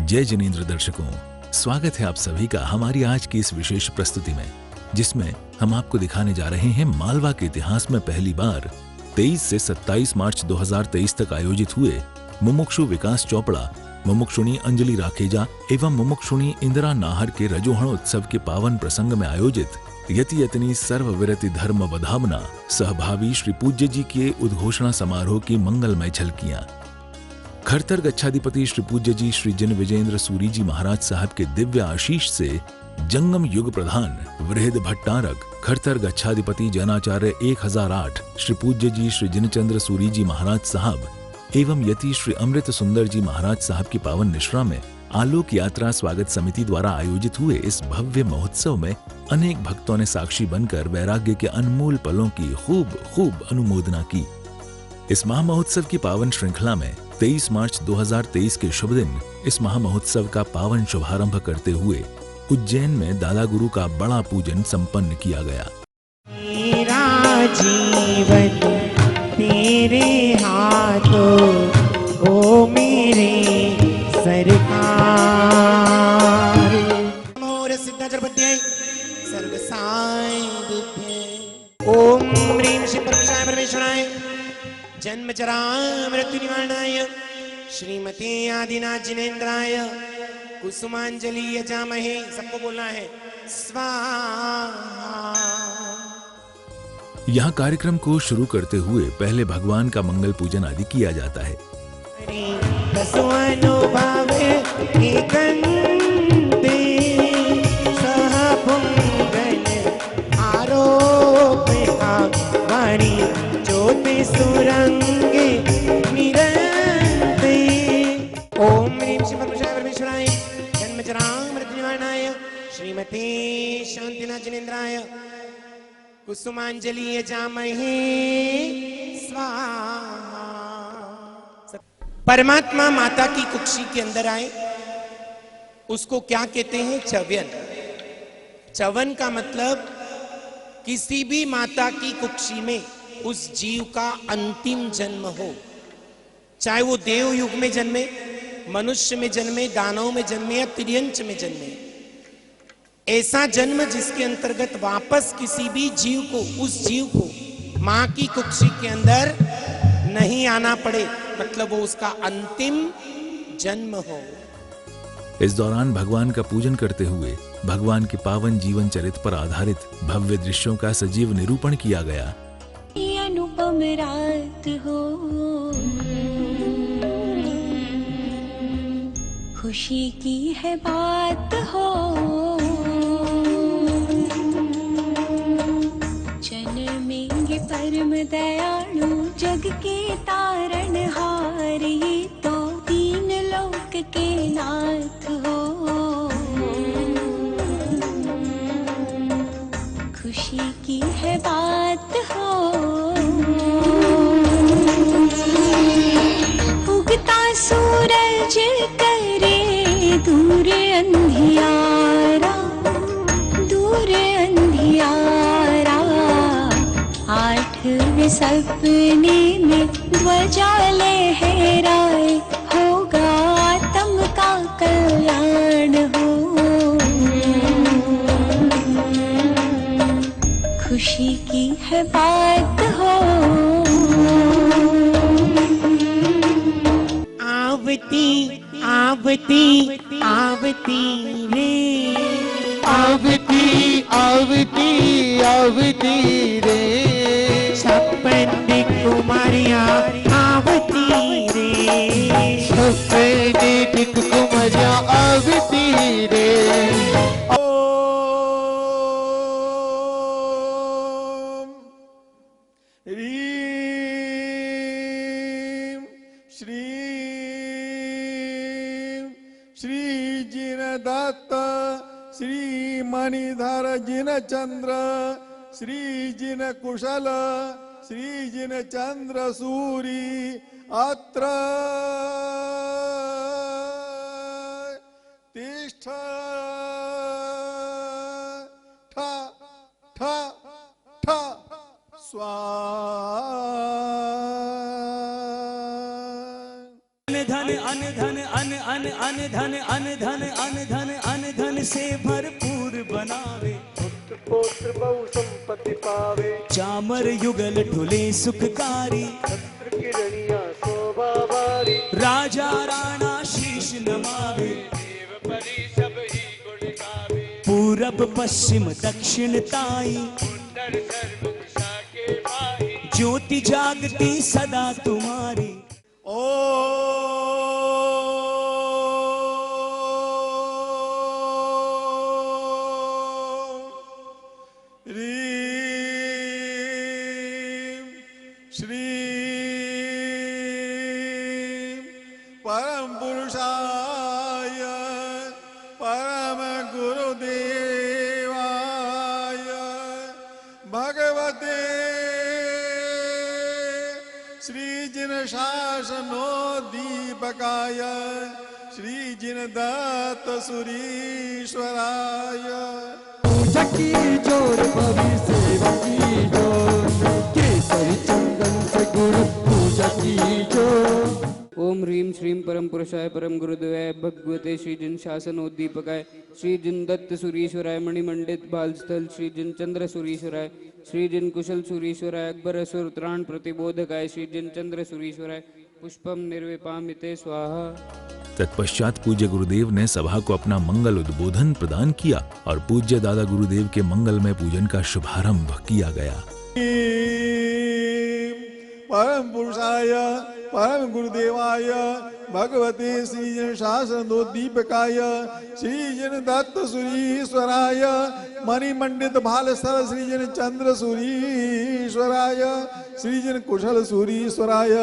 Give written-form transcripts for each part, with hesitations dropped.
जय जिनेंद्र दर्शकों, स्वागत है आप सभी का हमारी आज की इस विशेष प्रस्तुति में, जिसमें हम आपको दिखाने जा रहे हैं मालवा के इतिहास में पहली बार 23 से 27 मार्च 2023 तक आयोजित हुए मुमुक्षु विकास चोपड़ा, मुमुक्षुणी अंजलि राखेजा एवं मुमुक्षुणी इंदिरा नाहर के रजोहण उत्सव के पावन प्रसंग में आयोजित यति यतनी सर्वविरति धर्म वधामना सहभावी श्री पूज्य जी के उद्घोषणा समारोह की मंगलमय झलकियां। खरतर गच्छाधिपति श्री पूज्य जी श्री जिन विजेंद्र सूरी जी महाराज साहब के दिव्य आशीष से जंगम युग प्रधान वृहद भट्टारक खरतर गच्छाधिपति जनाचार्य 1008 श्री पूज्य जी श्री जिनचंद्र सूरी जी महाराज साहब एवं यति श्री अमृत सुंदर जी महाराज साहब की पावन निश्रा में आलोक यात्रा स्वागत समिति द्वारा आयोजित हुए इस भव्य महोत्सव में अनेक भक्तों ने साक्षी बनकर वैराग्य के अनमोल पलों की खूब अनुमोदना की। इस महामहोत्सव की पावन श्रृंखला में 23 मार्च 2023 के शुभ दिन इस महामहोत्सव का पावन शुभारंभ करते हुए उज्जैन में दादा गुरु का बड़ा पूजन संपन्न किया गया। मेरा जीवन तेरे हाथों ओ मेरे सरकार मोर सिद्धाचरपत्यै सर्वसाय बुद्धे ओम ह्रीं श्री परमेशाय परमेश्वराय जन्म जरा मृत्यु निवारणाय श्रीमते आदिनाथ जिनेन्द्राय कुसुमांजलि यजामहे। सबको बोलना है स्वाहा। यहाँ कार्यक्रम को शुरू करते हुए पहले भगवान का मंगल पूजन आदि किया जाता है। सुरंगे निरंते ओम ह्रीं श्री परमेशाय परमेश्वराय जन्मजरा मृत्यु निवारणाय श्रीमते शांतिनाथ जिनेन्द्राय कुसुमांजलि यजामहे स्वाहा। परमात्मा माता की कुक्षी के अंदर आए, उसको क्या कहते हैं? चवन। चवन का मतलब किसी भी माता की कुक्षी में उस जीव का अंतिम जन्म हो, चाहे वो देव युग में जन्मे, मनुष्य में जन्मे, दानव में जन्मे या तिर्यंच में जन्मे। ऐसा जन्म जिसके अंतर्गत वापस किसी भी जीव को, उस जीव को मां की कुक्षी के अंदर नहीं आना पड़े, मतलब वो उसका अंतिम जन्म हो। इस दौरान भगवान का पूजन करते हुए भगवान के पावन जीवन चरित्र पर आधारित भव्य दृश्यों का सजीव निरूपण किया गया। अनुपम रात हो, खुशी की है बात हो, जन्मेंगे परम दयालु जग के तारनहार, ये तो तीन लोक के नाथ हो। खुशी की है बात हो, उगता सूरज करे दूर अंधियारा, दूर अंधियारा। आठवें सपने में ध्वजा लहराए, होगा आत्म का कल्याण हो। खुशी की है बात हो। आवती आवती आवती रे, आवती आवती आवती रे, छप्पन कुमारियां आवती रे, छप्पन कुमारियां आवती रे। श्री मणिधर जिन चंद्र श्री जिन कुशल श्री जिन चंद्र सूरी अत्र तिष्ठ ठ ठ ठ स्वाहा। धन अन धन अन अन धन अन धन अन धन अन धन अन धन से भरपूर बनावे, पुत्र पौत्र बहु संपत्ति पावे, चामर युगल ढुले सुखकारी, छत्र किरणिया शोभा बारी, राजा राणा शीश नमावे, देव परी सब ही गुण गावे, पूरब पश्चिम दक्षिण ताई, सुंदर सर्व दिशा के माही, ज्योति जागती सदा तुम्हारी। श्री परम पुरुषाय परम गुरुदेवाय भगवते श्री जिन शासनोद्दीपकाय श्री जिन दत्त सुरीश्वराय की जोर भवि सेवा की जोर, केसरी चंदन से गुरु पूजा की जोर। ओम ह्रीं श्रीं परम पुरुषाय परम गुरुदेवाय भगवते श्री जिन शासनोद्दीपकाय श्री जिन दत्त सुरीश्वराय मणिमंडित बालस्थल श्री जिन चंद्र सुरीश्वराय श्री जिन कुशल सुरीश्वराय अकबर असुर त्राण प्रतिबोधकाय श्री जिन चंद्र सुरीश्वराय पुष्पम निर्विपामिते स्वाहा। तत्पश्चात पूज्य गुरुदेव ने सभा को अपना मंगल उद्बोधन प्रदान किया और पूज्य दादा गुरुदेव के मंगलमय पूजन का शुभारंभ किया गया। परम पुरुषाय परम गुरुदेवाय भगवते श्री जन शासनोद्दीपकाय श्री जन दत्त सुरीश्वराय मणिमंडित भालस्थल श्री जन चंद्र सुरीश्वराय श्री जन कुशल सुरीश्वराय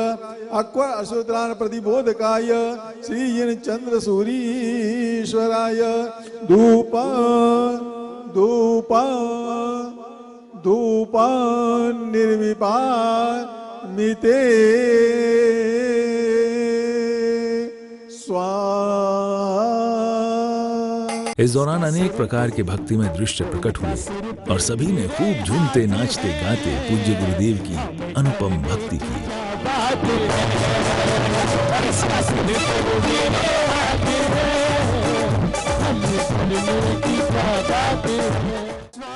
अकबर असुरत्राण प्रतिबोधकाय श्री जन चंद्र सुरीश्वराय धूप धूप धूप निर्विपामिते इस दौरान अनेक प्रकार के भक्तिमय दृश्य प्रकट हुए और सभी ने खूब झूमते नाचते गाते पूज्य गुरुदेव की अनुपम भक्ति की।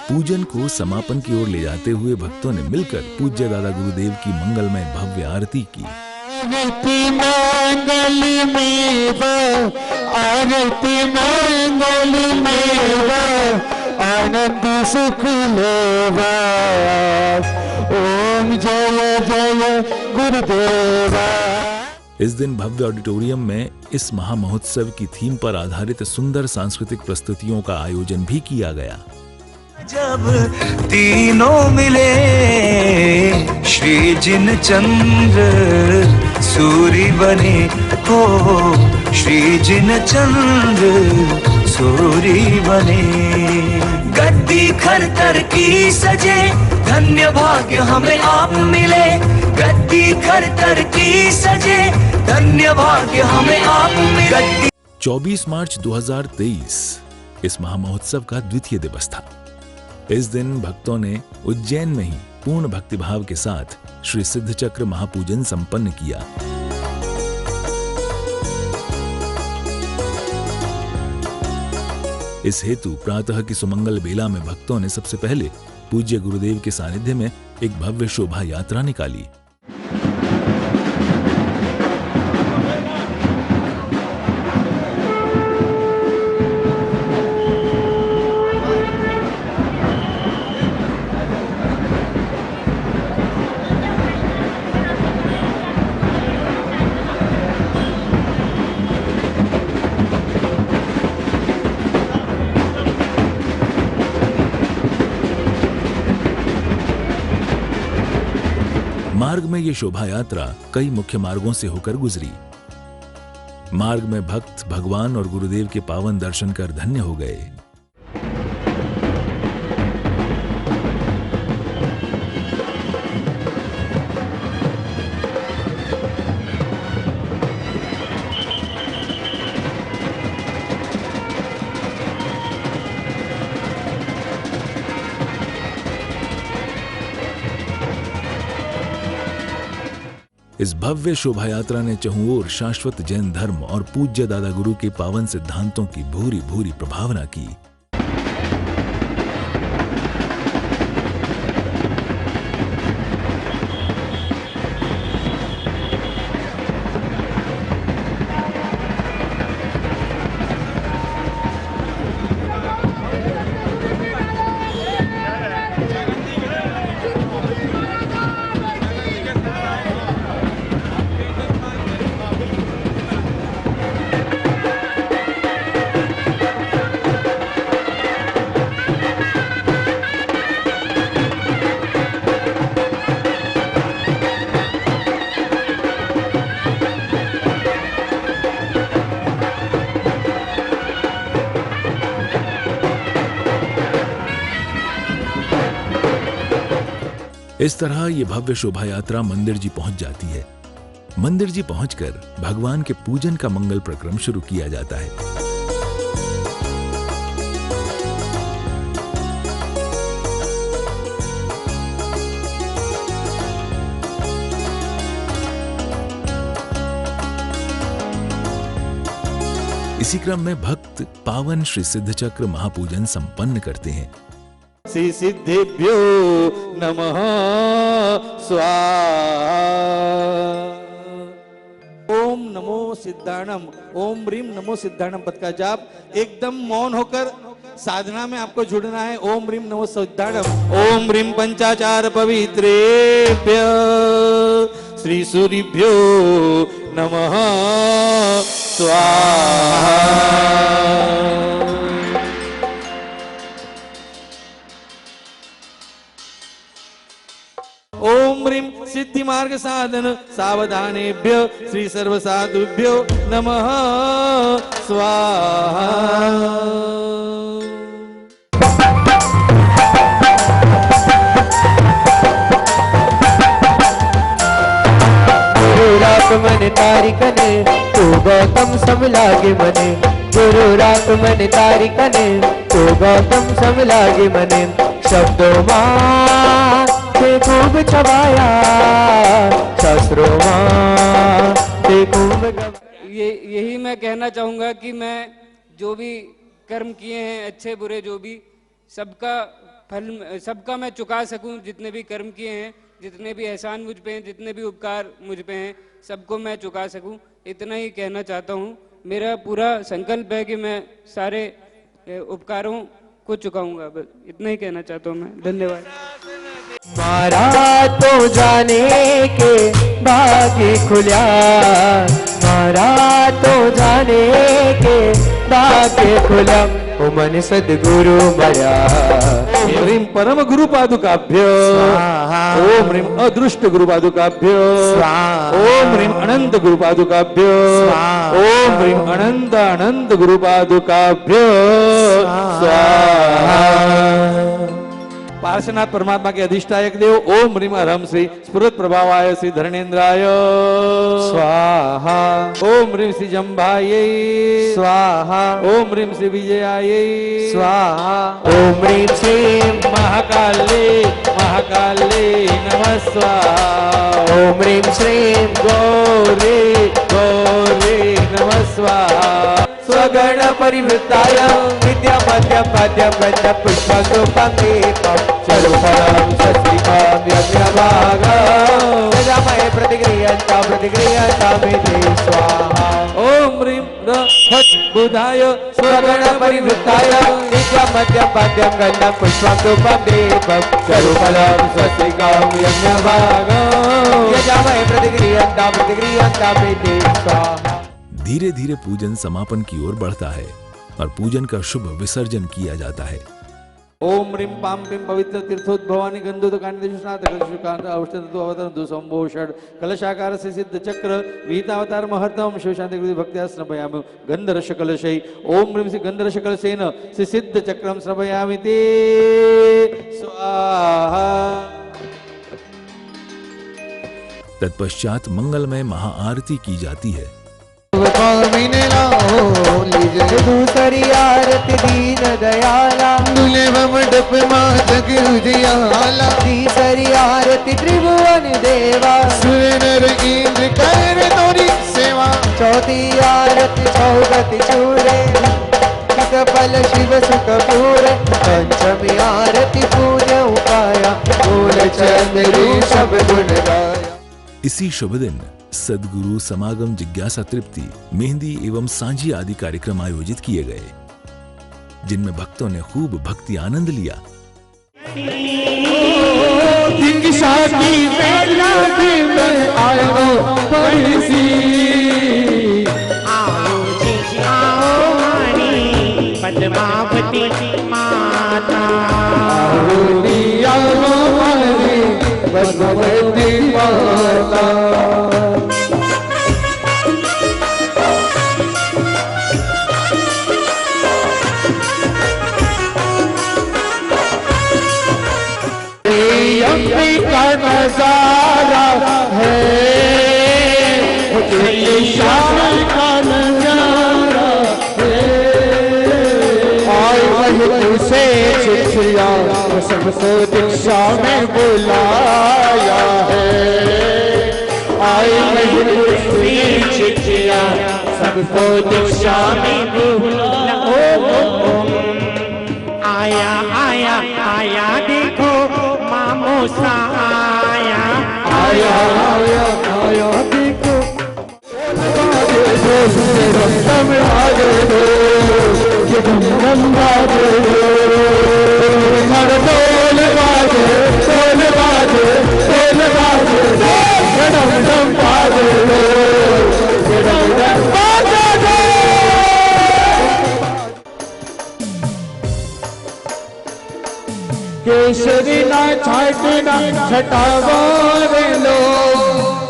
पूजन को समापन की ओर ले जाते हुए भक्तों ने मिलकर पूज्य दादा गुरुदेव की मंगलमय भव्य आरती की। आरती मंगल में आरती मंगल में आनंद सुख लेवा। ओम जय जय गुरुदेवा। इस दिन भव्य ऑडिटोरियम में इस महामहोत्सव की थीम पर आधारित सुंदर सांस्कृतिक प्रस्तुतियों का आयोजन भी किया गया। जब तीनों मिले श्री जिन चंद्र सूरी बने हो, श्री जिन चंद्र सूरी बने। गद्दी खरतर की सजे धन्य भाग्य हमें आप मिले। गद्दी खरतर की सजे धन्य भाग्य हमें आप मिले। 24 मार्च 2023 इस महामहोत्सव का द्वितीय दिवस था। इस दिन भक्तों ने उज्जैन में ही पूर्ण भक्तिभाव के साथ श्री सिद्ध चक्र महापूजन संपन्न किया। इस हेतु प्रातः की सुमंगल बेला में भक्तों ने सबसे पहले पूज्य गुरुदेव के सानिध्य में एक भव्य शोभा यात्रा निकाली। मार्ग में ये शोभा यात्रा कई मुख्य मार्गों से होकर गुजरी। मार्ग में भक्त भगवान और गुरुदेव के पावन दर्शन कर धन्य हो गए। इस भव्य शोभा यात्रा ने चहुओर शाश्वत जैन धर्म और पूज्य दादा गुरु के पावन सिद्धांतों की भूरी भूरी प्रभावना की। इस तरह ये भव्य शोभा यात्रा मंदिर जी पहुंच जाती है। मंदिर जी पहुंचकर भगवान के पूजन का मंगल प्रक्रम शुरू किया जाता है। इसी क्रम में भक्त पावन श्री सिद्ध चक्र महापूजन संपन्न करते हैं। श्री सिद्धेभ्यो नमः स्वाहा। ओम नमो सिद्धाणम, ओम ह्रीम नमो सिद्धाणम पद का जाप एकदम मौन होकर साधना में आपको जुड़ना है। ओम ह्रीम नमो सिद्धाणम, ओम ह्रीम पंचाचार पवित्रेभ्य श्री सूर्यभ्यो नमः स्वाहा। ओम ह्रीम सिद्धि मार्ग साधन सावधानेभ्य श्री सर्व साधुभ्यो नमः स्वाहा। गुरु रात मन तारिकने तू गौतम सब लागे मने, गुरु रात मन तारिकने तू गौतम सब लागे मने। शब्दों मां ते खूब छवाया, शास्त्रों मां ते खूब यही मैं कहना चाहूँगा कि मैं जो भी कर्म किए हैं अच्छे बुरे जो भी सबका फल सबका मैं चुका सकूं। जितने भी कर्म किए हैं, जितने भी एहसान मुझ पे हैं, जितने भी उपकार मुझ पे हैं, सबको मैं चुका सकूं, इतना ही कहना चाहता हूँ। मेरा पूरा संकल्प है कि मैं सारे उपकारों को चुकाऊंगा। बस इतना ही कहना चाहता हूँ मैं। धन्यवाद। मारा तो जाने के भाग्य खुल्या, मारा तो जाने के भाग्य खुल्या। ओ मन सद्गुरु मया। ओम ह्रीम परम गुरु पादुकाभ्यो, ओम ह्रीम अदृष्ट गुरु पादुकाभ्यो, ओम ह्रीम अनंत गुरु पादुकाभ्यो, ओम ह्रीम अनंत अनंत गुरु पादुकाभ्यो स्वाहा। पार्श्वनाथ परमात्मा के अधिष्ठायक देव ओम ह्रीम अरहम श्री स्फुरत प्रभावाय श्री धरणेन्द्राय स्वाहा। ओम ह्रीम श्री जम्भायै स्वाहा। ओम ह्रीम श्री विजयायै स्वाहा। ओम ह्रीम श्री महाकाले महाकाले नमः स्वाहा। ओम ह्रीम श्री गौरी गौरी नमः स्वाहा। स्वगण परिवृताय विद्या मध्य पद्य पद्य पुष्पसुपंगीपम स्वरूपम सस्तिकाम यज्ञभागा यजामहे प्रतिगृह्यन्ता प्रतिगृह्यन्ता मे स्वाहा। ओम ह्रीम रथ बुधाय स्वगण परिवृताय विद्या मध्य पद्य पद्य पुष्पसुपंगीपम स्वरूपम सस्तिकाम यज्ञभागा यजामहे प्रतिगृह्यन्ता प्रतिगृह्यन्ता मे स्वाहा। धीरे धीरे पूजन समापन की ओर बढ़ता है और पूजन का शुभ विसर्जन किया जाता है। ओम ह्रीम पाम पिम पवित्र तीर्थोद्भवानी गंधोत कांडदेशनाथ कलशुकांत औषधत्व अवतरण दुसंभूषण कलशाकार से सिद्ध चक्र विहितावतार महत्तम शिव शांति कृति भक्त्या स्नपयामि गंधरश कलशै। ओम ह्रीम श्री गंधरश कलशेन श्री सिद्ध चक्रम स्नपयामि ते स्वाहा। तत्पश्चात मंगलमय महाआरती की जाती है। स्वामी ने लाओ लीजिए दूसरी आरती दीन दयाला दूल्हे मंडप मां जग उजियाला तीसरी आरती त्रिभुवन देवा सूर्य नर इंद्र करे तोरी सेवा चौथी आरती चौगति चूरे कपल शिव सुख पूरे पंचमी आरती पूज्य उपाया मूल चंद्री सब गुण गाया। इसी शुभ दिन सदगुरु समागम जिज्ञासा तृप्ति मेहंदी एवं सांझी आदि कार्यक्रम आयोजित किए गए, जिनमें भक्तों ने खूब भक्ति आनंद लिया। पद्मावती माता पद्मावती माता का नजारा है शाम का नजारा है आई वही से चिट्ठिया सबको दीक्षा में बुलाया है आई वही चिट्ठिया सबको दीक्षा में बुलाया आया आया आया देखो मामोसा आया आया आया आया देखो केसरी ना छाटना छटावो रे लोग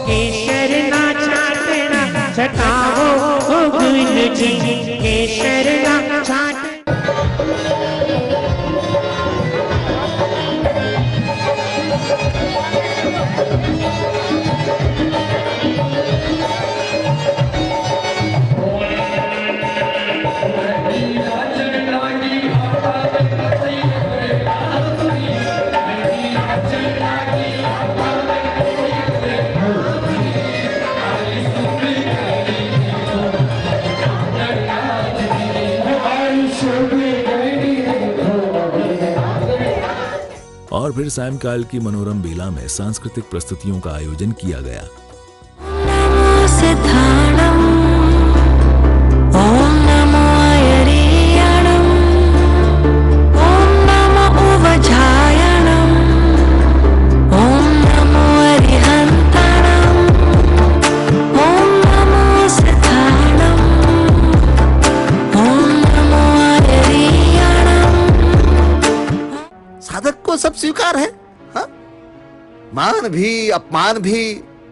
केसर ना छाटना छटावो गुण जी केसर ना छाट और फिर सायंकाल की मनोरम बेला में सांस्कृतिक प्रस्तुतियों का आयोजन किया गया। ओम नमो अयरीयणम ओम नमो उवझायणम ओम नमो अरिहंतणम ओम नमो सिद्धाणम ओम नमो अयरीयणम। साधक को सब स्वीकार है, हा? मान भी अपमान भी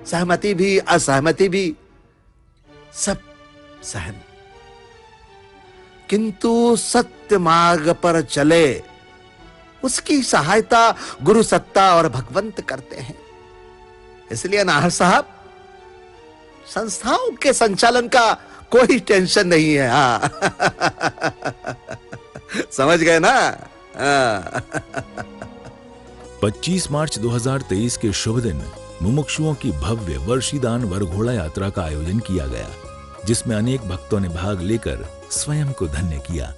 सहमति भी असहमति भी सब सहन, किंतु सत्य मार्ग पर चले उसकी सहायता गुरु सत्ता और भगवंत करते हैं। इसलिए नाहर साहब संस्थाओं के संचालन का कोई टेंशन नहीं है। हाँ समझ गए ना। 25 मार्च 2023 के शुभ दिन मुमुक्षुओं की भव्य वर्षीदान वर घोड़ा यात्रा का आयोजन किया गया, जिसमें अनेक भक्तों ने भाग लेकर स्वयं को धन्य किया।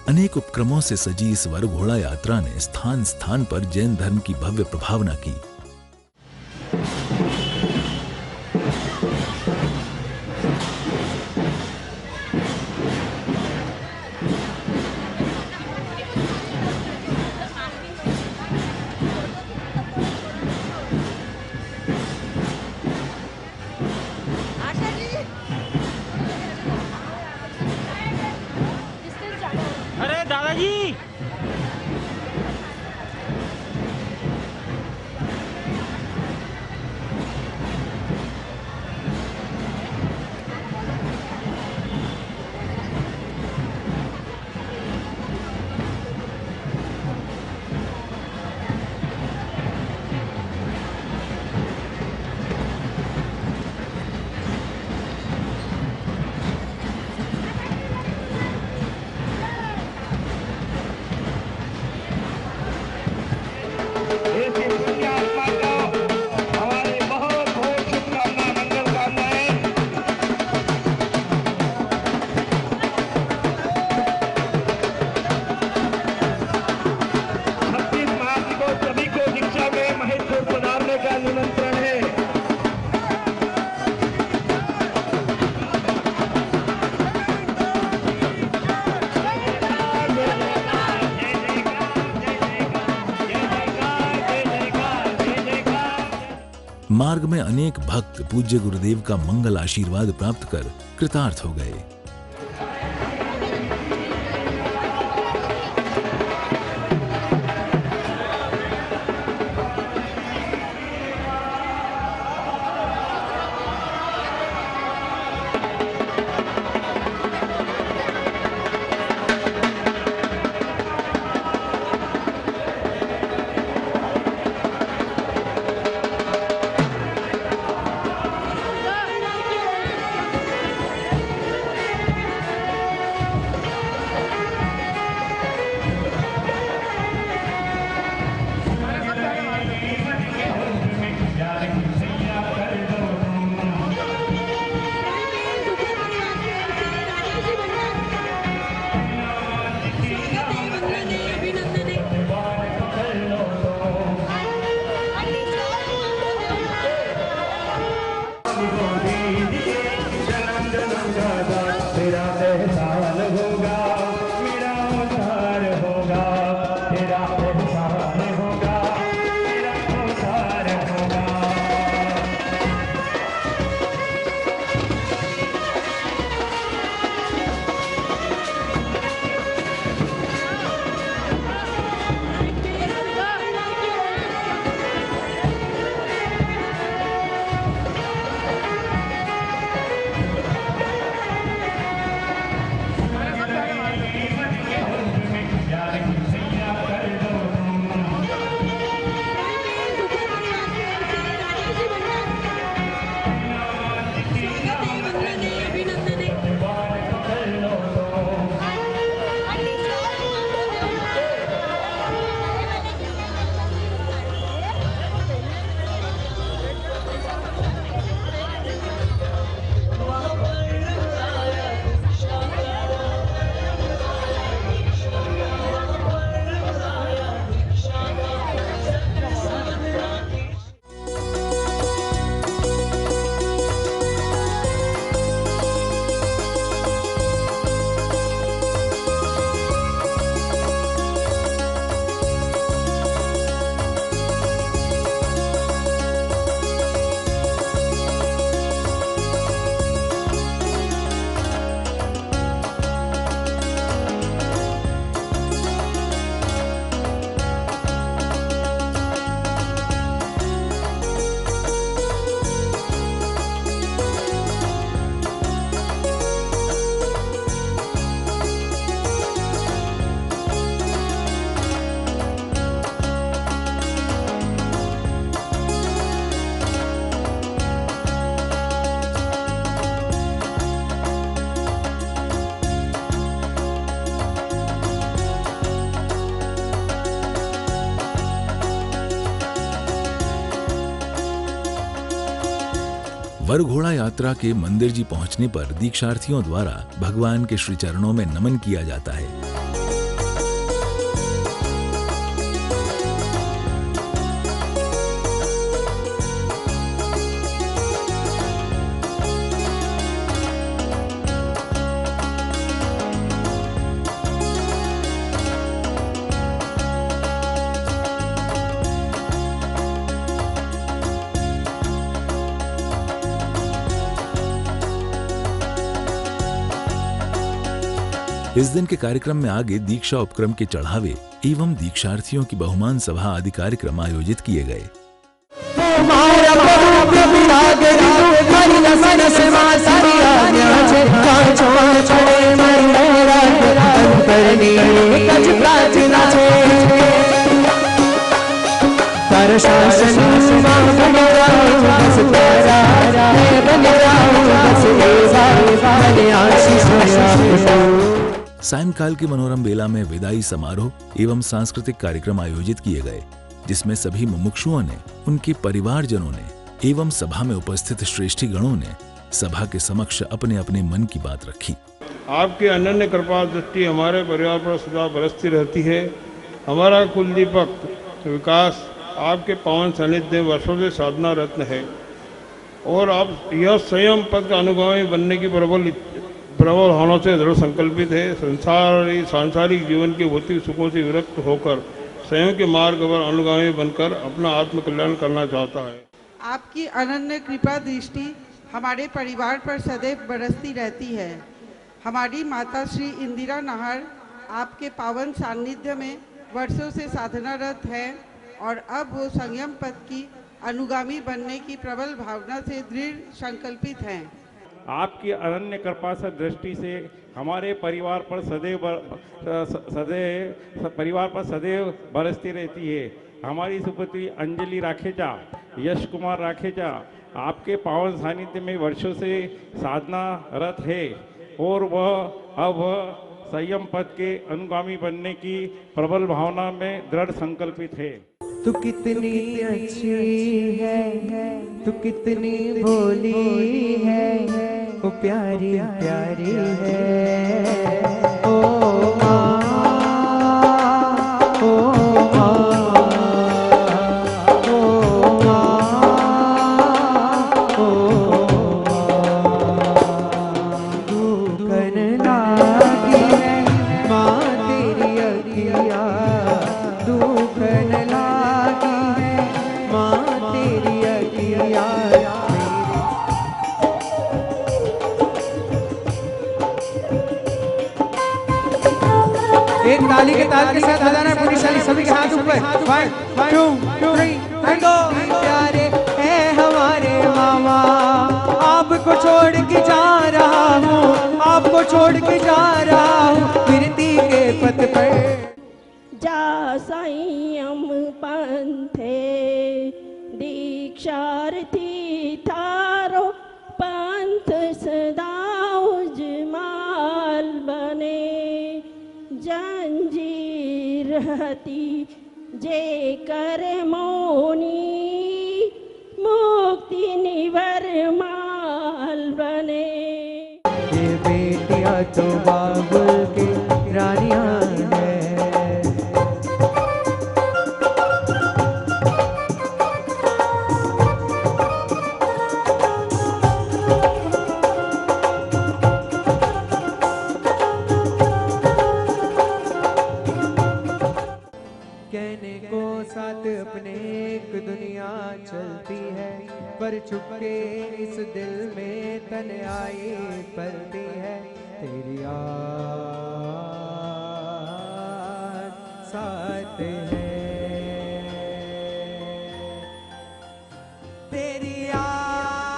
अनेक उपक्रमों से सजी इस वर घोड़ा यात्रा ने स्थान स्थान पर जैन धर्म की भव्य प्रभावना की। मार्ग में अनेक भक्त पूज्य गुरुदेव का मंगल आशीर्वाद प्राप्त कर कृतार्थ हो गए। वरघोड़ा यात्रा के मंदिर जी पहुंचने पर दीक्षार्थियों द्वारा भगवान के श्री चरणों में नमन किया जाता है। इस दिन के कार्यक्रम में आगे दीक्षा उपक्रम के चढ़ावे एवं दीक्षार्थियों की बहुमान सभा आदि कार्यक्रम आयोजित किए गए। सायंकाल की मनोरम बेला में विदाई समारोह एवं सांस्कृतिक कार्यक्रम आयोजित किए गए, जिसमें सभी मुमुक्षुओं ने, उनके परिवारजनों ने एवं सभा में उपस्थित श्रेष्ठी गणों ने सभा के समक्ष अपने अपने मन की बात रखी। आपकी अनन्य कृपा दृष्टि हमारे परिवार पर सदा बरसती रहती है। हमारा कुल दीपक विकास आपके पावन सानिध्य वर्षों से साधना रत्न है और आप यह संयम पद का अनुगामी बनने की प्रबल भावना से दृढ़ संकल्पित है। सांसारिक जीवन के भौतिक सुखों से विरक्त होकर स्वयं के मार्ग पर अनुगामी बनकर अपना आत्मकल्याण करना चाहता है। आपकी अनन्य कृपा दृष्टि हमारे परिवार पर सदैव बरसती रहती है। हमारी माता श्री इंदिरा नाहर आपके पावन सानिध्य में वर्षों से साधनारत है और अब वो संयम पद की अनुगामी बनने की प्रबल भावना से दृढ़ संकल्पित हैं। आपकी अनन्य कृपा से दृष्टि से हमारे परिवार पर सदैव बरसती रहती है। हमारी सुपुत्री अंजलि राखेजा, यश कुमार राखेजा आपके पावन सानिध्य में वर्षों से साधना रत है और वह अब संयम पद के अनुगामी बनने की प्रबल भावना में दृढ़ संकल्पित है। तू कितनी अच्छी है, तू कितनी भोली है, ओ प्यारी प्यारी है। ओ माँ, ओ माँ, ओ माँ, ओ दुखन लागी है माँ तेरी अखिया, दुखन लागी है माँ तेरी अखिया। एक ताली के ताल के साथ बजाना है पुलिसवाली, सभी के हाथ ऊपर। 1 2 3 गो। प्यारे है हमारे मामा, आपको छोड़ के जा रहा हूँ, आपको छोड़ के जा रहा हूँ फिरती के पथ पर। जा संयम पंथे दीक्षार्थी थारो पंथ सदा उजमाल बने। जंजीर हती जे कर मोनी मुक्ति निवर माल बने। ये बेटियां तो बाबुल की रानियां हैं। कहने को साथ अपने एक दुनिया चलती है, पर चुपके इस दिल में तन्हाई पलती है। तेरी याद साथ है, तेरी याद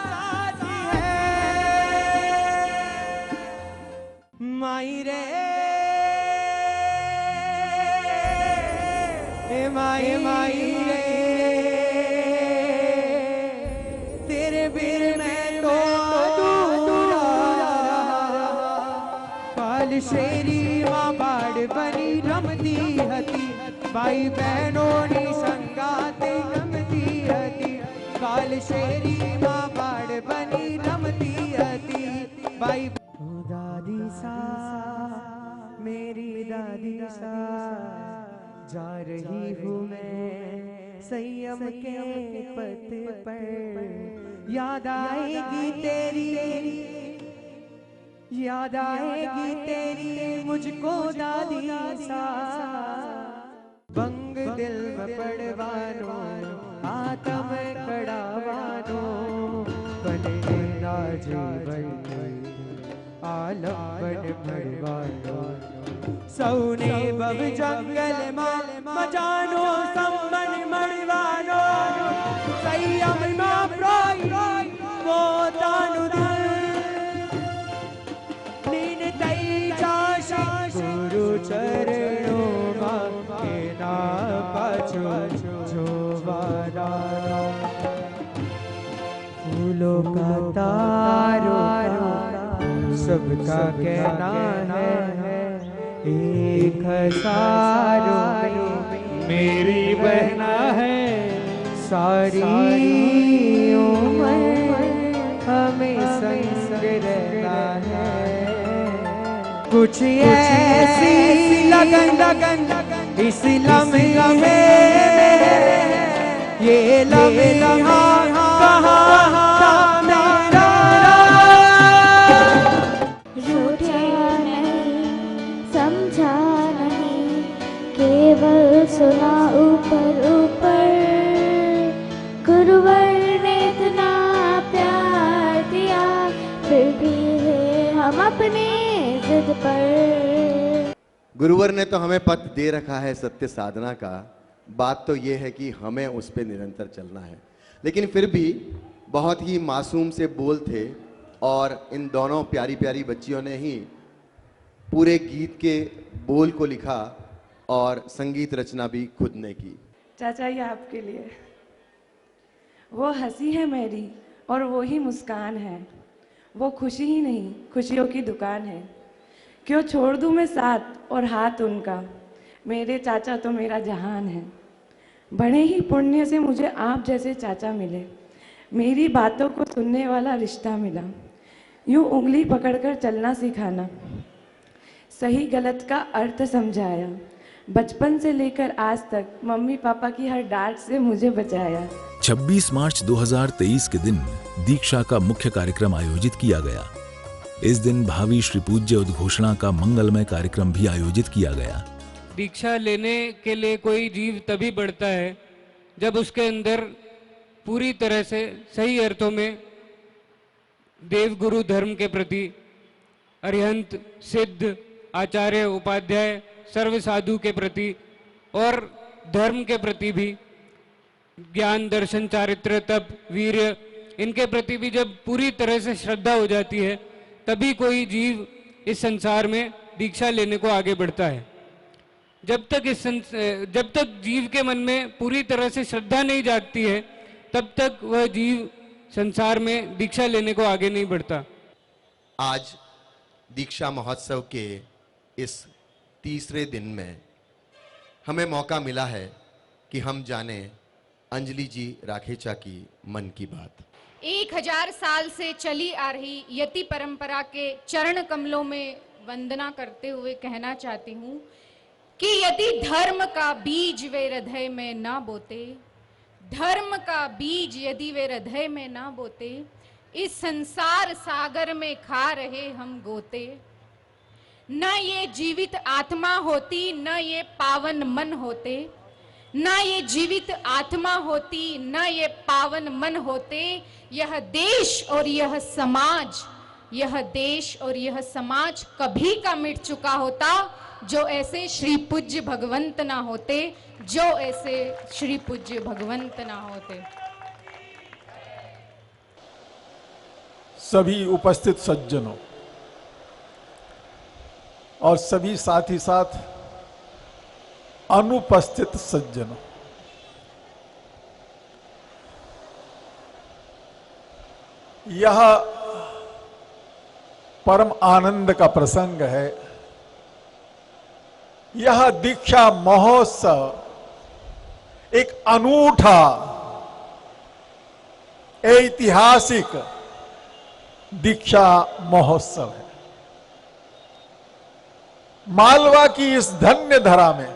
साथ है। माई रे माई माई रे, तेरे बिन मैं तो अधूरा। काल शेरी माँ बाड़ बनी रमती हती, भाई बहनों नी संगाते रमती हती। काल शेरी माँ बाड़ बनी रमती हती, भाई दादी सा मेरी दादी सा। जा रही हूँ मैं संयम के पथ पर, याद आएगी तेरी, याद आएगी तेरी मुझको दादी सा। बंग दिल में पड़वानो आत्म कड़ावानो, बने ना जीवन आलम बन भड़वानो। सौने बब जंगल माल मजानो संबन मड़वानो, संयम मां प्रोई वो तानु दिल नीन तई जाशे गुरु चरणों के ना पाछो जोवारा। फूलों का तारो सबका कहना है, एक हजारों में मेरी बहना है। सारी उम्र हमें संग रहना है। कुछ ऐसी लगन लगन इस लम्हे में, ये लम्हा कहाँ था मेरा। समझा नहीं, केवल सुना ऊपर ऊपर अपनी जिद पर। गुरुवर ने तो हमें पथ दे रखा है सत्य साधना का, बात तो ये है कि हमें उस पर निरंतर चलना है। लेकिन फिर भी बहुत ही मासूम से बोल थे और इन दोनों प्यारी प्यारी बच्चियों ने ही पूरे गीत के बोल को लिखा और संगीत रचना भी खुद ने की। चाचा ये आपके लिए। वो हंसी है मेरी और वो ही मुस्कान है, वो खुशी ही नहीं खुशियों की दुकान है। क्यों छोड़ दूं मैं साथ और हाथ उनका, मेरे चाचा तो मेरा जहान है। बड़े ही पुण्य से मुझे आप जैसे चाचा मिले, मेरी बातों को सुनने वाला रिश्ता मिला। यूं उंगली पकड़कर चलना सिखाना, सही गलत का अर्थ समझाया। बचपन से लेकर आज तक मम्मी पापा की हर डांट से मुझे बचाया। 26 मार्च 2023 के दिन दीक्षा का मुख्य कार्यक्रम आयोजित किया गया। इस दिन भावी श्री पूज्य उद्घोषणा का मंगलमय कार्यक्रम भी आयोजित किया गया। दीक्षा लेने के लिए कोई जीव तभी बढ़ता है जब उसके अंदर पूरी तरह से सही अर्थों में देव गुरु धर्म के प्रति, अरिहंत सिद्ध आचार्य उपाध्याय सर्व साधु के प्रति और धर्म के प्रति भी, ज्ञान दर्शन चारित्र तप वीर्य इनके प्रति भी जब पूरी तरह से श्रद्धा हो जाती है, तभी कोई जीव इस संसार में दीक्षा लेने को आगे बढ़ता है। जब तक जीव के मन में पूरी तरह से श्रद्धा नहीं जागती है, तब तक वह जीव संसार में दीक्षा लेने को आगे नहीं बढ़ता। आज दीक्षा महोत्सव के इस तीसरे दिन में हमें मौका मिला है कि हम जाने अंजलि जी राखेचा की मन की बात। 1000 साल से चली आ रही यति परंपरा के चरण कमलों में वंदना करते हुए कहना चाहती हूँ कि यदि धर्म का बीज वे हृदय में ना बोते, धर्म का बीज यदि वे हृदय में ना बोते, इस संसार सागर में खा रहे हम गोते। न ये जीवित आत्मा होती, न ये पावन मन होते, न ये जीवित आत्मा होती, न ये पावन मन होते। यह देश और यह समाज, यह देश और यह समाज कभी का मिट चुका होता, जो ऐसे श्री पूज्य भगवंत ना होते, जो ऐसे श्री पूज्य भगवंत ना होते। सभी उपस्थित सज्जनों और सभी साथ ही साथ अनुपस्थित सज्जनों, यह परम आनंद का प्रसंग है। यह दीक्षा महोत्सव एक अनूठा ऐतिहासिक दीक्षा महोत्सव है। मालवा की इस धन्य धरा में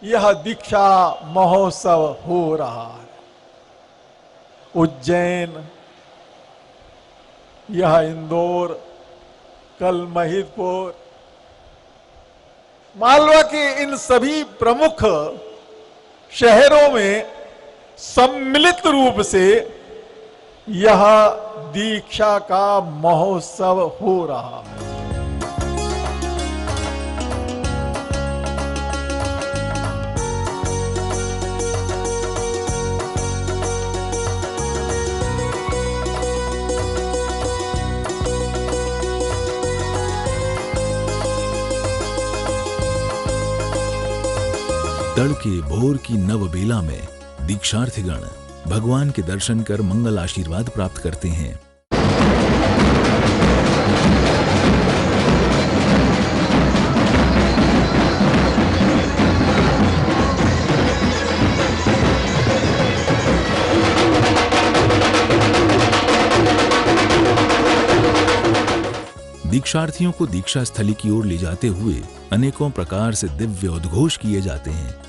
यह दीक्षा महोत्सव हो रहा है। उज्जैन, यह इंदौर, कल महिदपुर, मालवा के इन सभी प्रमुख शहरों में सम्मिलित रूप से यह दीक्षा का महोत्सव हो रहा है। तड़के भोर की नवबेला में दीक्षार्थीगण भगवान के दर्शन कर मंगल आशीर्वाद प्राप्त करते हैं। दीक्षार्थियों को दीक्षा स्थली की ओर ले जाते हुए अनेकों प्रकार से दिव्य उद्घोष किए जाते हैं।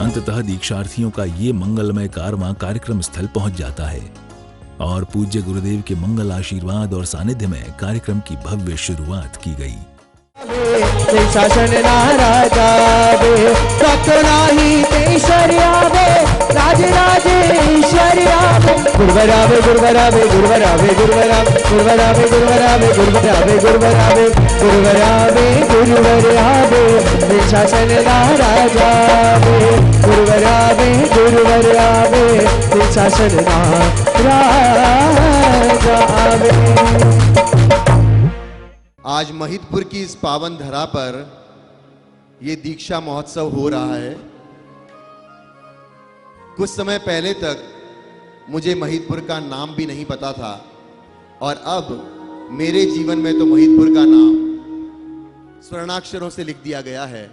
अंततः दीक्षार्थियों का ये मंगलमय कारवां कार्यक्रम स्थल पहुंच जाता है और पूज्य गुरुदेव के मंगल आशीर्वाद और सानिध्य में कार्यक्रम की भव्य शुरुआत की गई। शासन नाराजावे सतनाही तेश्वर्यावे राजराजेश्वर्यावे गुरुवरावे गुरुवरावे गुरुवरावे गुरुवरावे गुरुवरावे गुरुवरावे गुरुवरावे गुरुवरावे गुरुवरावे गुरुवरावे शासन नाराजावे गुरुवरावे गुरुवरावे शासन नाराजावे। आज महिदपुर की इस पावन धरा पर यह दीक्षा महोत्सव हो रहा है। कुछ समय पहले तक मुझे महिदपुर का नाम भी नहीं पता था और अब मेरे जीवन में तो महिदपुर का नाम स्वर्णाक्षरों से लिख दिया गया है,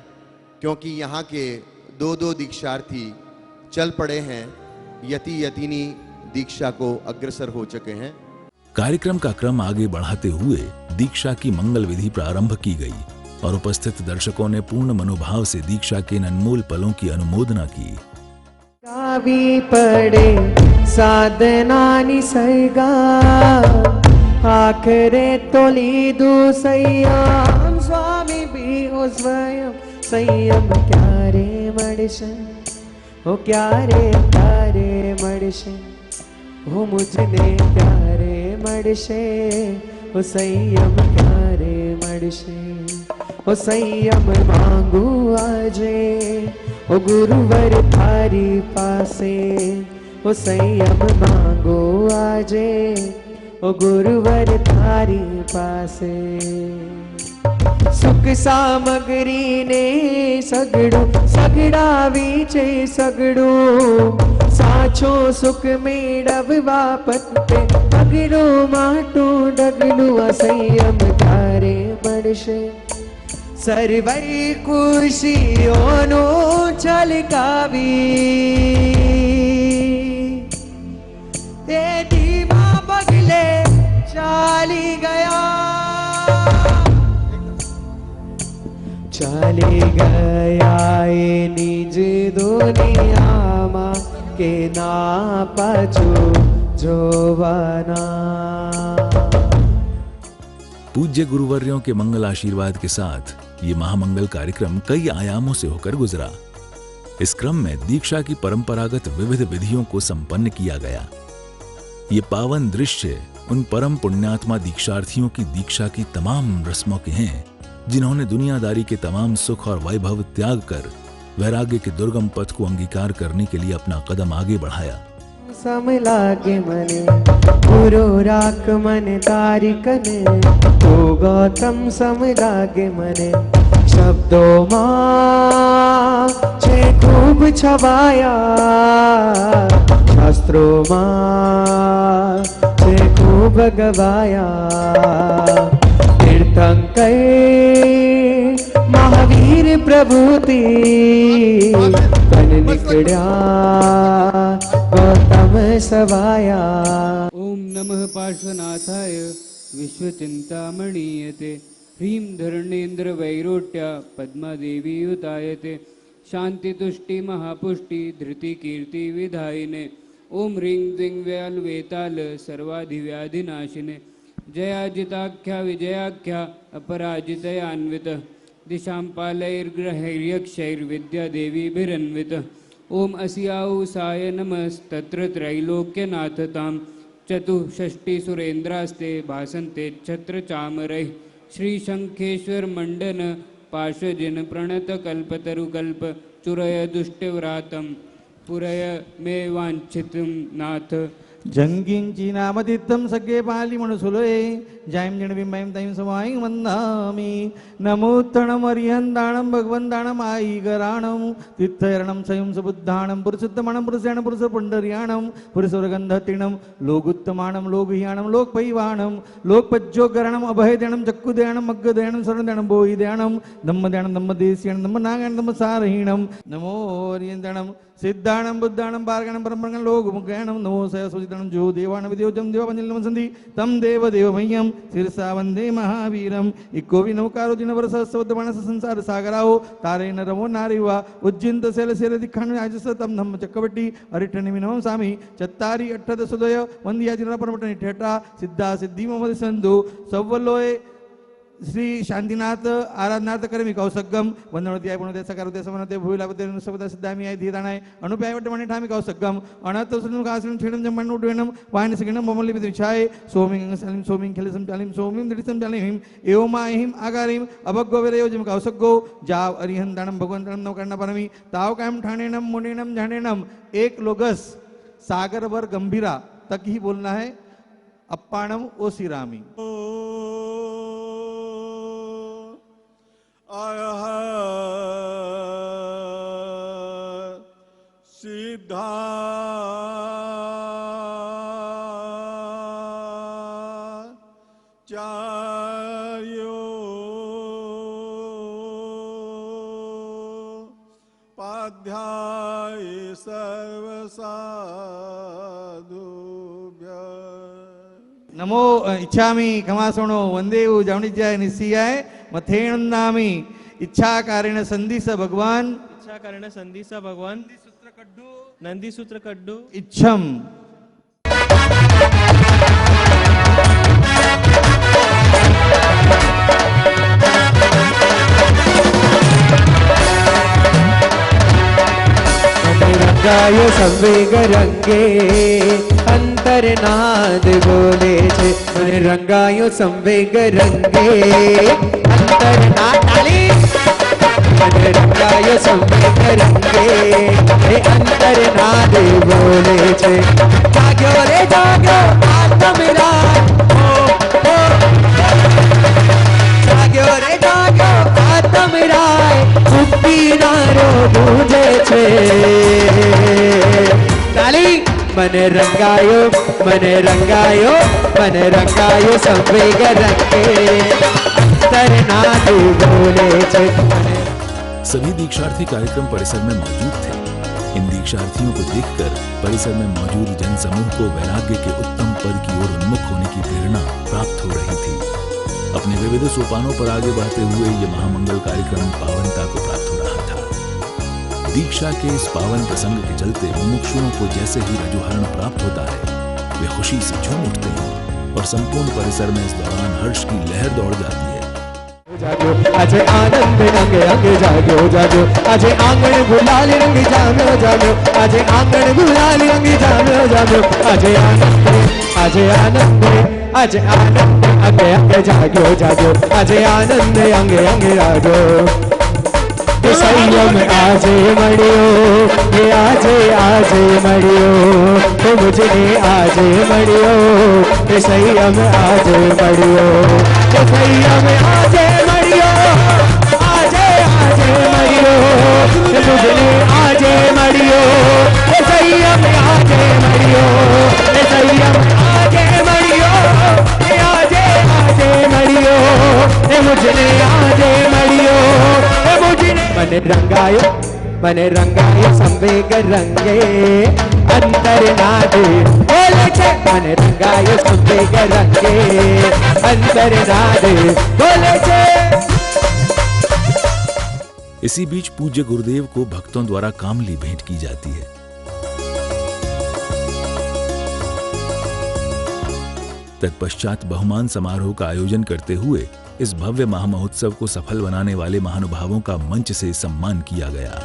क्योंकि यहाँ के दो दीक्षार्थी चल पड़े हैं, यति यतिनी दीक्षा को अग्रसर हो चुके हैं। कार्यक्रम का क्रम आगे बढ़ाते हुए दीक्षा की मंगल विधि प्रारंभ की गई और उपस्थित दर्शकों ने पूर्ण मनोभाव से दीक्षा के इन अनमोल पलों की अनुमोदना की। कावी पड़े साधना निसर्गा आखरे तोली दो संयम स्वामी भी हो स्वयं संयम क्यारे मडशन हो क्यारे मडशन हो मुझने प्यारे मडशे हो संयम प्यारे मडशे हो संयम मांगू आजे हो गुरुवर थारी पासे हो संयम मांगो आजे हो गुरुवर थारी पासे। सुख सामग्री ने सगड़ो सगड़ा वीचे सगड़ो साचो सुख मेड़वा पत्ते अगड़ो माटो डगलू असंयम तारे मडशे सर्वै खुशियोनो छलकावी ते धीमा पगले चाली गया ये निज दुनिया मा के ना पाछो जोवाना। पूज्य गुरुवर्यों के मंगल आशीर्वाद के साथ ये महामंगल कार्यक्रम कई आयामों से होकर गुजरा। इस क्रम में दीक्षा की परंपरागत विविध विधियों को संपन्न किया गया। ये पावन दृश्य उन परम पुण्यात्मा दीक्षार्थियों की दीक्षा की तमाम रस्मों के हैं, जिन्होंने दुनियादारी के तमाम सुख और वैभव त्याग कर वैराग्य के दुर्गम पथ को अंगीकार करने के लिए अपना कदम आगे बढ़ाया। समलागे मने गुरु राख मन तारिकने तो गौतम समलागे मने शब्दों मां छे खूब छवाया शास्त्रों मां छे खूब गवाया तीर्थंकर महावीर प्रभुति बन निकड़ा गौतम सवाया। ओम नमः पार्श्वनाथाय विश्वचिंतामणीयते ह्रीं धरणेन्द्र वैरोट्या पद्मादेवी युतायते शांति तुष्टि महापुष्टि धृति कीर्ति विधायिने ओम ह्रीं द्विं व्याल वेताल सर्वाधिव्याधिनाशिने जयाजिताख्या विजयाख्या अपराजितयान्वित दिशां पालैर्ग्रहैर्यक्षैर्विद्या देवीभिरन्वित ओम अस्याऊ साय नमस्तत्र त्रैलोक्यनाथतां चतुष्षष्टि सुरेन्द्रास्ते भासन्ते छत्र चामरैः श्री शंखेश्वर मंडन पार्श्वजिन प्रणत कल्पतरुकल्प चुरय दुष्टव्रातं पुरय मे वांछितं नाथ। जंगिंची नामतीर्थम सगे पाली मणुसुलोये जायम जणबिंबायम ताईम समायं वंदामि नमोत्तणम अरिहंदाणम भगवंदाणम आईगराणम तीर्थरणम स्वयं सुबुद्धाणम पुरुषोत्तमाणम पुरुषयाणम पुरुष पुंडरियाणम पुरुषवर्गंधतिणम लोगुत्तमाणम लोकहियाणम लोकपैवाणम लोकपज्जोगरणम अभयदयाणम चक्कुदयाणम मग्गदयाणम शरणदयाणम बोहिदयाणम धम्मदयाणम धम्मदेशियाणम धम्मनागायणम धम्मसारहीणम नमो अरिहंदाणम सिद्धाणं बुद्धाणं पारगणं परमगणं लोकमुखगणं नमो सरस्वतीगणं जो देवान विदेवजं देवापंजलि नमसन्ति तं देवदेवमह्यं शिरसा वन्दे महावीरम् इको विनौकारो जिनवरसहस्रवद्यमानस संसार सागराओ तारेण रमो नारिवा उज्जिन्त शैलशैलदिक्खाणु याजस तं धम्म चक्रवर्ती अरिठनि विनमं सामि चत्तारि अष्टदशोदय वन्द्या जिनरा परमटनि ठेटा सिद्धा सिद्धि मम संधु सव्वलोय श्री शांतिनाथ आराधनार्थ करमी कौसगम वंदनोती आय पुणोदय सकारोदय समनते भूविलापते सबदा सिद्धामी आय धीराणाय अनुपाय वटमणि ठामी कौसगम अनत सुनु कासिन छेडम जमनु उडवेनम वायन सिगनम ममलि विचाय सोमिंग सलिम सोमिंग खलिसम चालिम सोमिंग दिरिसम चालिम एवमाहिम आगारिम अभग्गोवेरयोजम कौसगो जाव अरिहं दानम भगवंतनम नवकर्ण परमी ताव कायम ठाणेनम मुनेनम झाणेनम एक लोगस सागर वर गंभीरा तक ही बोलना है अप्पाणम ओ सिरामी सिद्धाचार्यो पाध्याय सर्वसाधुभ्यः नमो इच्छामि कमासणो वंदेव जावणिज्याय निस्सियाय मथेणन्नामि इच्छाकारेण संधिस भगवान इच्छाकारेण संधिस भगवान नंदी सूत्र कड्डू इच्छम रंगायो संवेग रंगे अंतरनाद बोले छे મને રંગાયો સંવેગ રંગે અંતરનાદ તાલી મને રંગાયો સંવેગ રંગે એ અંતરનાદ બોલે છે જાગ્યો રે જાગ્યો આત્મરા ઓ જાગ્યો રે જાગ્યો આત્મરા ઉપીનારો ગૂંજે છે તાલી મને રંગાયો સંવેગ રંગે અંતરનાદ બોલે છે सभी दीक्षार्थी कार्यक्रम परिसर में मौजूद थे। इन दीक्षार्थियों को देखकर परिसर में मौजूद जन समूह को वैराग्य के उत्तम पद की ओर उन्मुख होने की प्रेरणा प्राप्त हो रही थी। अपने विविध सोपानों पर आगे बढ़ते हुए ये महामंगल कार्यक्रम पावनता को प्राप्त हो रहा था। दीक्षा के इस पावन प्रसंग के चलते मुमुक्षुओं को जैसे ही रजोहरण प्राप्त होता है वे खुशी से झूम उठते हैं और संपूर्ण परिसर में इस दौरान हर्ष की लहर दौड़ जाती है। आज आनंद रंग रंग जागो जागो आज आंगण गुलाल रंग जामो जामो आज आंगण गुलाल रंग जामो जामो आज आनंद अंग अंग जागो जागो आज आनंद अंग अंग जागो संयम आजे मड़ियो ये आजे मड़ियो तो मुझे आजे मड़ियो ये संयम आजे मड़ियो ये संयम आजे मड़ियो आजे मड़ियो ये मुझे आजे मड़ियो ये संयम आजे मड़ियो ये संयम आजे मड़ियो ये आजे मड़ियो ये मुझे आजे मड़ियो ये मुझे મને રંગાયો સંવેગ રંગે અંતરનાદ બોલે છે મને રંગાયો સંવેગ રંગે અંતરનાદ બોલે છે। इसी बीच पूज्य गुरुदेव को भक्तों द्वारा कामली भेंट की जाती है। तत्पश्चात बहुमान समारोह का आयोजन करते हुए इस भव्य महामहोत्सव को सफल बनाने वाले महानुभावों का मंच से सम्मान किया गया।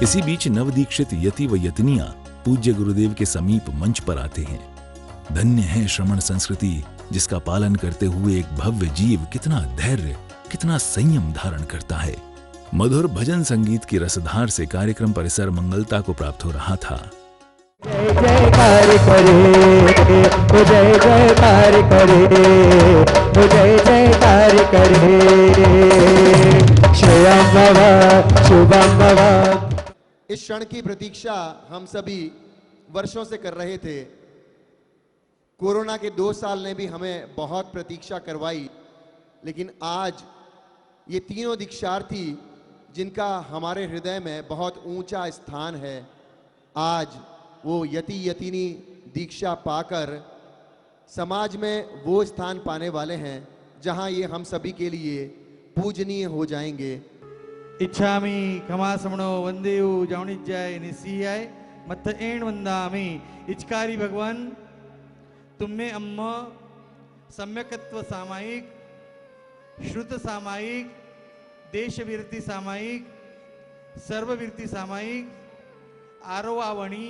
इसी बीच नवदीक्षित यति व यतनियां पूज्य गुरुदेव के समीप मंच पर आते हैं। धन्य है श्रमण संस्कृति जिसका पालन करते हुए एक भव्य जीव कितना धैर्य कितना संयम धारण करता है। मधुर भजन संगीत की रसधार से कार्यक्रम परिसर मंगलता को प्राप्त हो रहा था। जयकार करे, वो जय जयकार करे, वो जय जयकार करे। श्रेयं भव शुभं भव। इस क्षण की प्रतीक्षा हम सभी वर्षों से कर रहे थे। कोरोना के 2 साल ने भी हमें बहुत प्रतीक्षा करवाई, लेकिन आज ये तीनों दीक्षार्थी जिनका हमारे हृदय में बहुत ऊंचा स्थान है, आज वो यति यतिनी दीक्षा पाकर समाज में वो स्थान पाने वाले हैं जहां ये हम सभी के लिए पूजनीय हो जाएंगे। इच्छामि खमासमणो वंदेयु जावणिज्याय निसीयाय मत एण वंदामि। इचकारी भगवान तुम्हें अम्म सम्यकत्व सामायिक, श्रुत सामायिक, देशवीरती सामायिक, सर्ववीरती सामायिक, आरोवावणी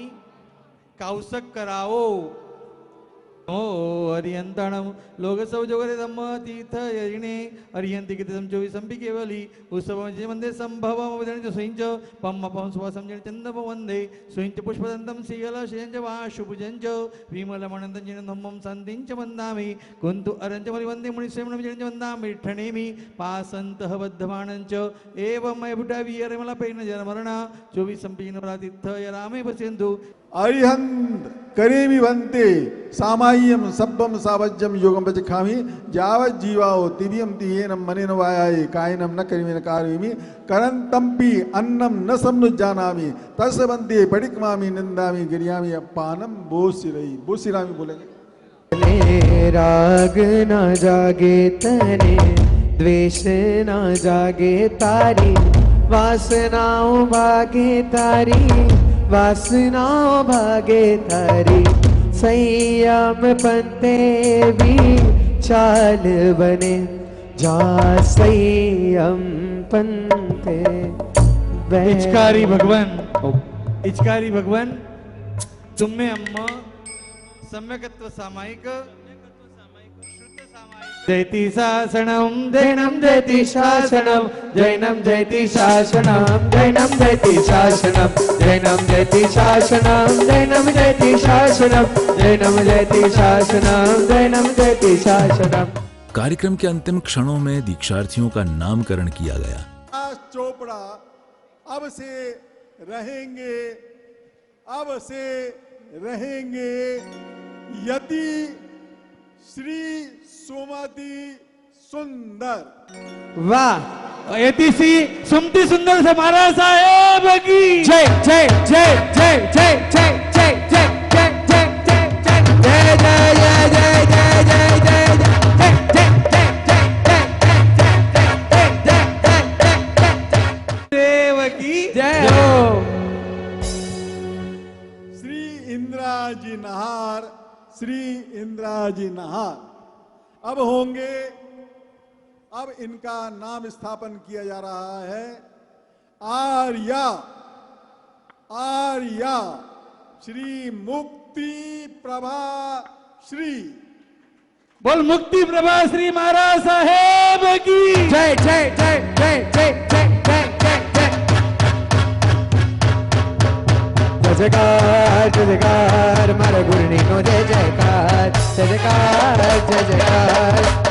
काउसक कराओ ओ अरियंताणम लोकसव जोगरे धम्म तीर्थ यजिने अरियंति कित समचोवि संपि केवली उत्सव मंदे संभव वदन स्वयंच पम पम स्व समजन चंदम वंदे स्वयंच पुष्पदंतम सीयल शयंच वाशुभुजंच विमल मनंत जिन धम्मम संतिंच वंदामि कुंतु अरंच मरि वंदे मुनि सेवनं जिन वंदामि ठणेमि पासंतः बद्धमानंच एवं मय बुटा विरमला पेन जनमरणा 24 संपि नवरातीर्थ य रामे पश्यन्तु। अरिहंत करेमि वंते सामाय्यम सब्बम सावज्यम योगम बचखामि जावत जीवाओ तिबियम तियेनम मनेन वायाय कायनम न करिमि न कारयिमि करंतम्पि अन्नम न समनुजानामि तस्वंते पडिक्मामि निंदामि गिरियामि अपानम बोसिरामि बोलेंगे। राग न जागे तने द्वेष न जागे तारी, वासनाओं भागे तारी, वासनाओं भागे तारी। संयम पंते भी चाल बने, जा संयम पंते। इचकारी भगवान तुम्हें अम्मा सम्यकत्व सामायिक जयति शासनम जैनम जयति शासनम जैनम जयति शासनम जैनम जयति शासनम जैनम जयति शासनम जैनम जयति शासनम जैनम जयति शासनम जैनम जयति शासनम। कार्यक्रम के अंतिम क्षणों में दीक्षार्थियों का नामकरण किया गया। चोपड़ा अब से रहेंगे यति श्री सोमती सुंदर। वाह, यति श्री सुमति सुंदर से महाराज साहेब की जय जय जय जय जय जय जय जय जय जय जय जय जय जय जय जय देव की जय हो। श्री इंद्राजी नहार अब होंगे। अब इनका नाम स्थापन किया जा रहा है आर्या श्री मुक्ति प्रभा श्री। बोल मुक्ति प्रभा श्री महाराज साहेब की जय जय जय जय जय जय जय जय जय जयकार मारा गुरुनी नो जय जयकार जय जयकार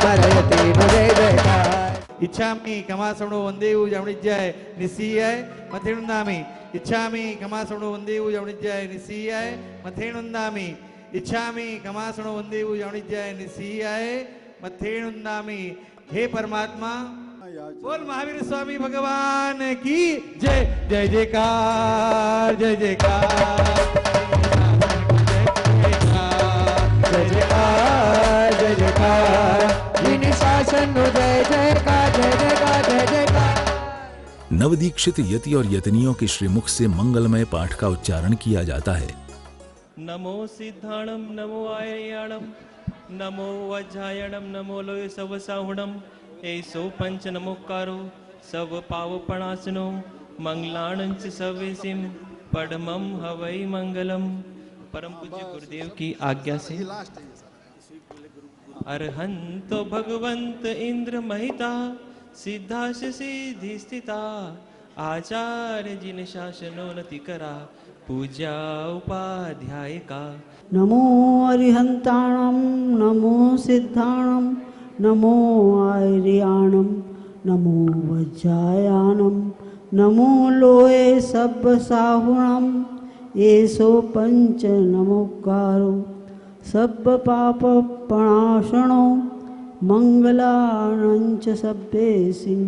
मारा यति नो जय जयकार। इच्छामि कमासणो वंदेयु जावणिज्याय निसीयाय मथेनुन्दामि। इच्छामि कमासणो वंदेयु जावणिज्याय निसीयाय मथेनुन्दामि। इच्छामि कमासणो वंदेयु जावणिज्याय निसीयाय मथेनुन्दामि। हे परमात्मा, बोल महावीर स्वामी भगवान की जय जय जयकार जय जयकार जय जयकार जय जयकार। जिन शासन जय जयकार जय जयकार जय जयकार। नवदीक्षित यति और यतनियों के श्रीमुख से मंगलमय पाठ का उच्चारण किया जाता है। नमो सिद्धाणम नमो आयर्याणम नमो वज्रायणम नमो लोय सवसाहुणम ऐसो पंच नमोकारो सब पावपणासनो मंगलाणंच सवेसिम पडमम हवै मंगलम। परम पूज्य गुरुदेव की आज्ञा से अरहंत भगवंत इंद्र महिता सिद्धाश सिद्धि स्थिता आचार्य जिन शासनो नति करा पूजा उपाध्याय का। नमो अरिहंताणं नमो सिद्धाणं नमो आर्याणं नमो वज्रायाणं नमो लोये सब्बसाहुणं एषो पंच नमोकारो सब्ब पाप प्रणाशनो मंगलानंच सब्बेसिं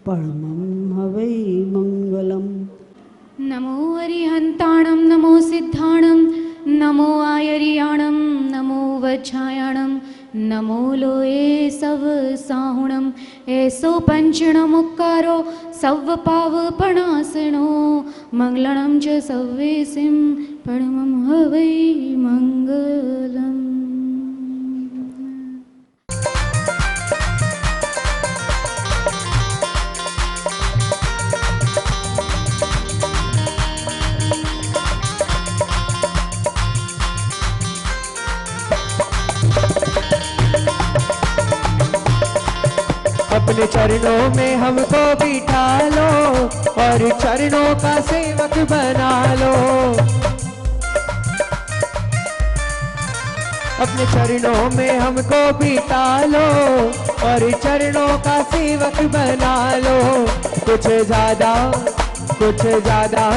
परमं हवै मंगलम्। नमो अरिहंताणं नमो सिद्धाणं नमो आयर्याणं नमो वज्रायाणं नमो लोये सव साहुणं ऐसो पंचणमुक्कारो सव पावपणासनो मंगलनं च सव्वेसिं परमं हवै मंगलम्। अपने चरणों में हमको बिठा लो और चरणों का सेवक बना लो। अपने चरणों में हमको बिठा लो और चरणों का सेवक बना लो। कुछ ज्यादा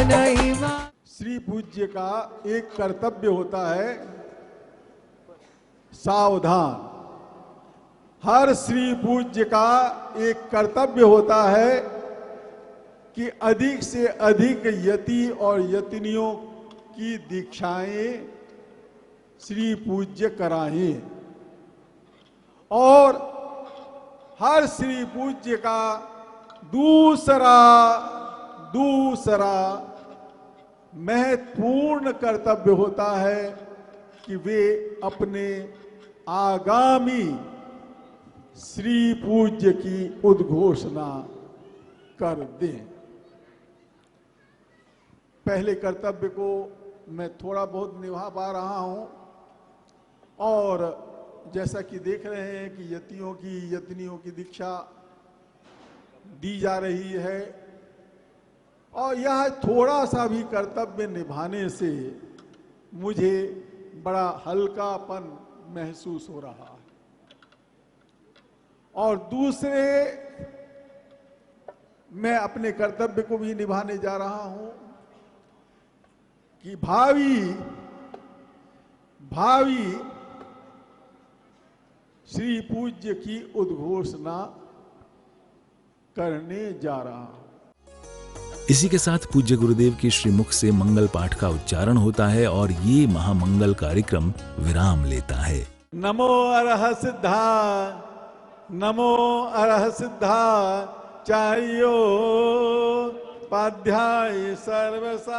नहीं मां। श्री पूज्य का एक कर्तव्य होता है सावधान। हर श्री पूज्य का एक कर्तव्य होता है कि अधिक से अधिक यति और यतिनियों की दीक्षाएं श्री पूज्य कराएं और हर श्री पूज्य का दूसरा महत्वपूर्ण कर्तव्य होता है कि वे अपने आगामी श्री पूज्य की उद्घोषणा कर दें। पहले कर्तव्य को मैं थोड़ा बहुत निभा पा रहा हूं और जैसा कि देख रहे हैं कि यतिनियों की दीक्षा दी जा रही है और यह थोड़ा सा भी कर्तव्य निभाने से मुझे बड़ा हल्कापन महसूस हो रहा है। और दूसरे मैं अपने कर्तव्य को भी निभाने जा रहा हूं कि भावी श्री पूज्य की उद्घोषणा करने जा रहा हूं। इसी के साथ पूज्य गुरुदेव के श्रीमुख से मंगल पाठ का उच्चारण होता है और ये महामंगल कार्यक्रम विराम लेता है। नमो अरह सिद्धा नमो अरह सिद्धा चार्यो पाध्याय सर्वसाधुभ्य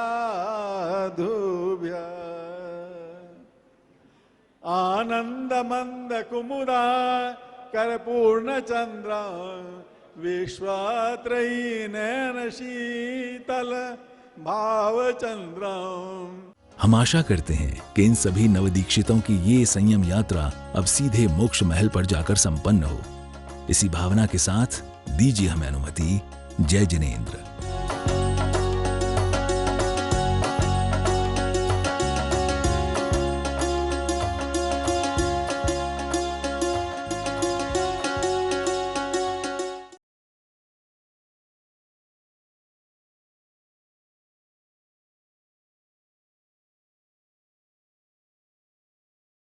आनंद मंद कुमुदा कर्पूर्ण चंद्र विश्वात्रयी नयन शीतल भावचंद्र। हम आशा करते हैं कि इन सभी नवदीक्षितों की ये संयम यात्रा अब सीधे मोक्ष महल पर जाकर संपन्न हो। इसी भावना के साथ दीजिए हमें अनुमति। जय जिनेंद्र।